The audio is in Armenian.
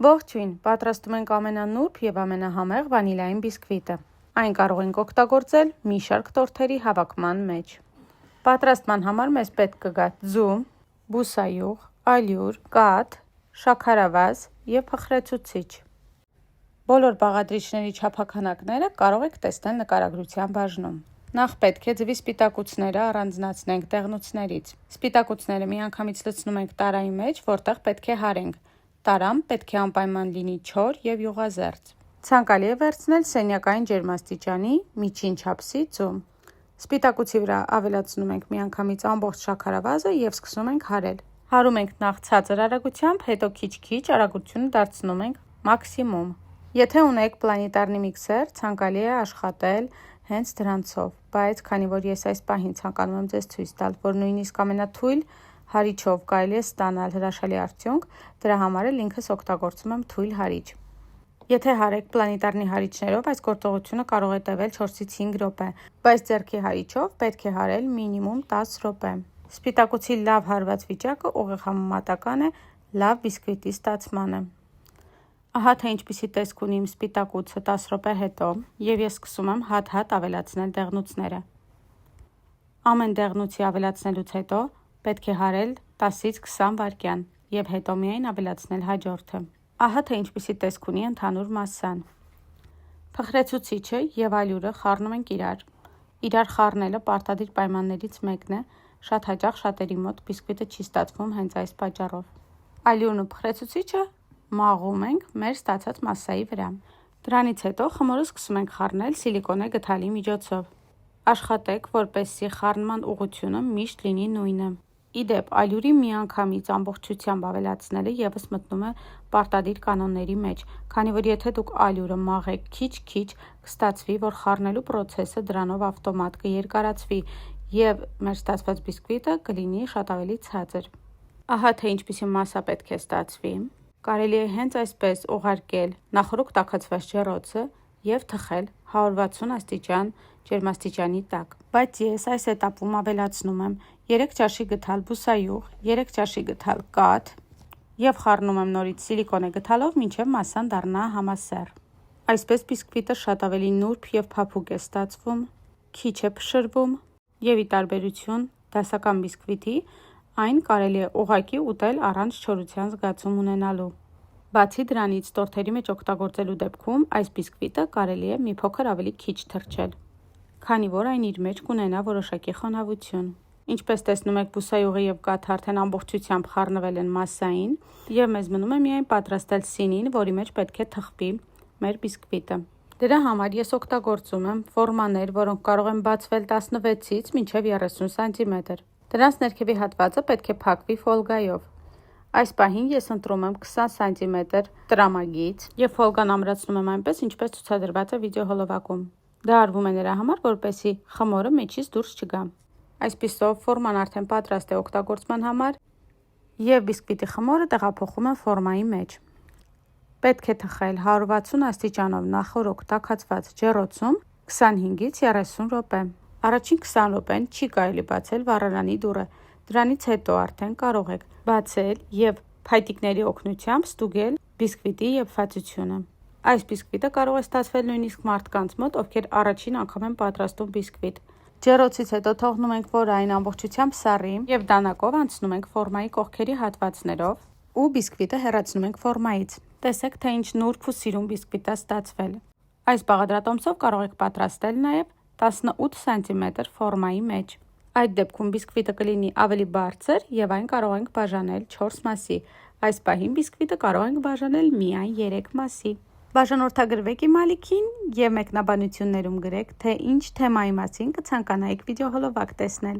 Ողջույն, պատրաստում ենք ամենանուրբ և ամենահամեղ վանիլային բիսկվիտը։ Այն կարող ենք օգտագործել մի շարք տորթերի հավաքման մեջ։ Պատրաստման համար մեզ պետք կգա ձու, բուսայուղ, ալյուր, կաթ, շաքարավազ և փխրեցուցիչ։ Բոլոր բաղադրիչների չափաքանակները կարող եք տեսնել նկարագրության բաժնում։ Նախ պետք է ձվի սպիտակուցները առանձնացնենք դեղնուցներից։ Սպիտակուցները միանգամից լցնում ենք տարայի մեջ, որտեղ պետք է հարենք։ Տարան պետք է անպայման լինի չոր և յուղազերծ։ Ցանկալի է վերցնել սենյակային ջերմաստիճանի միջին չափսի ձու։ Սպիտակուցի վրա ավելացնում ենք միանգամից ամբողջ շաքարավազը և սկսում ենք հարել։ Հարում ենք նախ ցածր արագությամբ, հետո քիչ-քիչ արագությունը դարձնում ենք մաքսիմում։ Եթե ունեք պլանետարնի միքսեր, ցանկալի է աշխատել հենց դրանցով, բայց քանի որ ես այս պահին ցանկանում եմ ձեզ ցույց տալ, որ նույնիսկ ամենաթույլ հարիչով կարելի է ստանալ հրաշալի արդյունք, դրա համար էլ ինքս օգտագործում եմ թույլ հարիչ։ Եթե հարեք պլանետարնի հարիչներով, այս գործողությունը կարող է տևել 4-ից 5 րոպե, բայց ձեռքի հարիչով պետք է հարել մինիմում 10 րոպե։ Սպիտակուցի լավ հարված վիճակը ուղիղ համեմատական է լավ բիսկվիտի ստացմանը։ Ահա թե ինչպիսի տեսք ունի իմ սպիտակուցը 10 րոպե հետո, և ես սկսում եմ հատ-հատ ավելացնել դեղնուցները։ Ամեն դեղնուցի ավելացնելուց հետո պետք է հարել 10-ից 20 վայրկյան և հետո միայն ավելացնել հաջորդը։ Ահա թե ինչպիսի տեսք ունի ընդհանուր մասսան։ Փխրեցուցիչը և ալյուրը խառնում ենք իրար խառնելը պարտադիր պայմաններից մեկն է, շատ հաճախ շատերի մոտ բիսկվիտը չի ստացվում հենց այս պատճառով։ Ալյուրն ու փխրեցուցիչը մաղում ենք մեր ստացած մասսայի վրա։ Դրանից հետո խմորը սկսում ենք խառնել սիլիկոնե գդալի միջոցով։ Աշխատեք, որպեսզի խառնման ուղղությունը միշտ լինի նույնը։ Ի դեպ, ալյուրի միանգամից ամբողջությամբ ավելացնելը ևս մտնում է պարտադիր կանոնների մեջ, քանի որ եթե դուք ալյուրը մաղեք քիչ-քիչ, կստացվի, որ խառնելու պրոցեսը դրանով ավտոմատ կերկարացվի և մեր ստացված բիսկվիտը կլինի շատ ավելի ցածր։ Ահա թե ինչպիսի մասսա պետք է ստացվի։ Կարելի է հենց այսպես ուղարկել նախօրոք տաքացված ջեռոցը և թխել 160 աստիճան ջերմաստիճանի տակ։ Բայց ես այս էտապում ավելացնում եմ 3 ճաշի գդալ բուսայուղ, 3 ճաշի գդալ կաթ և խառնում եմ նորից սիլիկոնե գդալով մինչև մասսան դառնա համասեռ։ Այսպես բիսկվիտը շատ ավելի նուրբ և փափուկ է ստացվում, քիչ է փշրվում և ի տարբերություն դասական բիսկվիտի, այն կարելի է ուղղակի ուտել առանց չորության զգացում ունենալու։ Բացի դրանից, տորթերի մեջ օգտագործելու դեպքում այս բիսկվիտը կարելի է մի փոքր ավելի քիչ թրջել, քանի որ այն իր մեջ կունենա որոշակի խոնավություն։ Ինչպես տեսնում եք, բուսայուղը և կաթը արդեն ամբողջությամբ խառնվել են մասսային, և մեզ մնում է միայն պատրաստել սինին, որի մեջ պետք է թխվի մեր բիսկվիտը։ Դրա համար ես օգտագործում եմ ֆորմաներ, որոնք կարող են բացվել 16-ից մինչև 30 սանտիմետր։ Դրանց ներքևի հատվածը պետք է փակվի ֆոլգայով։ Այս պահին ես ընտրում եմ 20 սանտիմետր տրամագիծ և ֆոլգան ամրացնում եմ այնպես, ինչպես ցուցադրված է վիդեոհոլովակում։ Դա արվում է նրա համար, որպեսզի խմորը մեջից դուրս չգա։ Այսպիսով ֆորման արդեն պատրաստ է օգտագործման համար, և բիսկվիտի խմորը տեղափոխում եմ ֆորմայի մեջ։ Պետք է թխել 160 աստիճանով նախօրոք տաքացված ջեռոցում 25-ից 30 րոպե։ Առաջին 20 րոպեն չի կարելի բացել վառարանի դուռը, դրանից հետո արդեն կարող եք բացել և փայտիկների օգնությամբ ստուգել բիսկվիտի եփվածությունը։ Այս բիսկվիտը կարող է ստացվել նույնիսկ մարդկանց մոտ, ովքեր առաջին անգամ են պատրաստում բիսկվիտ։ Ջեռոցից հետո թողնում ենք, որ այն ամբողջությամբ սառի և դանակով անցնում ենք ֆորմայի կողքերի հատվածներով ու բիսկվիտը հեռացնում ենք ֆորմայից։ Տեսեք, թե ինչ նուրբ ու սիրուն բիսկվիտ է ստացվել։ Այս բաղադրատոմսով կարող եք պատրաստել նաև 18 սանտիմետր ֆորմայի մեջ։ Այդ դեպքում բիսկվիտը կլինի ավելի բարձր և այն կարող ենք բաժանել 4 մասի։ Այս պահին բիսկվիտը կարող ենք բաժանել միայն 3 մասի։ Բաժանորդագրվեք իմ ալիքին և մեկնաբանություններում գրեք, թե ինչ թեմայի մասին կցանկանայիք վիդեոհոլովակ տեսնել։